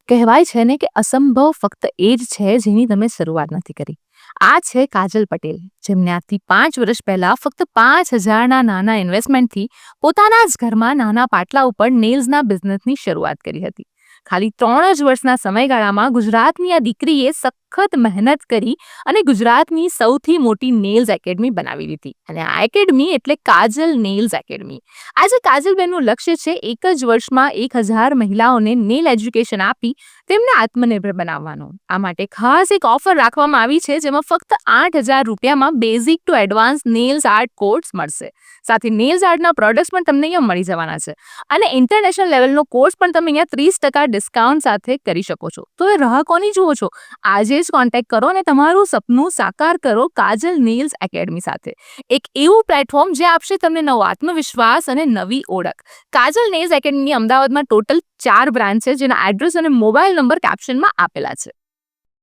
કહેવાય છે ને કે અસંભવ ફક્ત એ જ છે જેની તમે શરૂઆત નથી કરી. આ છે કાજલ પટેલ, જેમને આજથી 5 વર્ષ પહેલા ફક્ત 5,000ના નાના ઇન્વેસ્ટમેન્ટથી પોતાના જ ઘરમાં નાના પાટલા ઉપર નેલ્સના બિઝનેસની શરૂઆત કરી હતી. ખાલી 3 જ વર્ષના સમયગાળામાં ગુજરાતની આ દીકરીએ સખત મહેનત કરી અને ગુજરાતની સૌથી મોટી નેલ્સ એકેડમી બનાવી દીધી. અને આ એકેડમી એટલે કાજલ નેલ્સ એકેડમી. આજે કાજલબેનનું લક્ષ્ય છે એક જ વર્ષમાં 1,000 મહિલાઓને નેલ એજ્યુકેશન આપી તેમને આત્મનિર્ભર બનાવવાનો. આ માટે ખાસ એક ઓફર રાખવામાં આવી છે, જેમાં ફક્ત 8,000 રૂપિયામાં basic to advance nails art course મળશે. સાથે નેલ્સ આર્ટના પ્રોડક્ટ્સ પણ તમને અહીંયા મળી જવાના છે. અને ઇન્ટરનેશનલ લેવલનો કોર્સ પણ તમે અહીંયા 30% ડિસ્કાઉન્ટ સાથે કરી શકો છો. તો એ રાહ કોની જુઓ છો? આજે જ કોન્ટેક્ટ કરો અને તમારું સપનું સાકાર કરો કાજલ નેલ્સ એકેડમી સાથે. એક એવું પ્લેટફોર્મ જે આપશે તમને નવો આત્મવિશ્વાસ અને નવી ઓળખ. કાજલ નેલ્સ એકેડમી અમદાવાદમાં ટોટલ 4 બ્રાન્ચ છે, જેના એડ્રેસ અને મોબાઈલ નંબર કેપ્શનમાં આપેલા છે.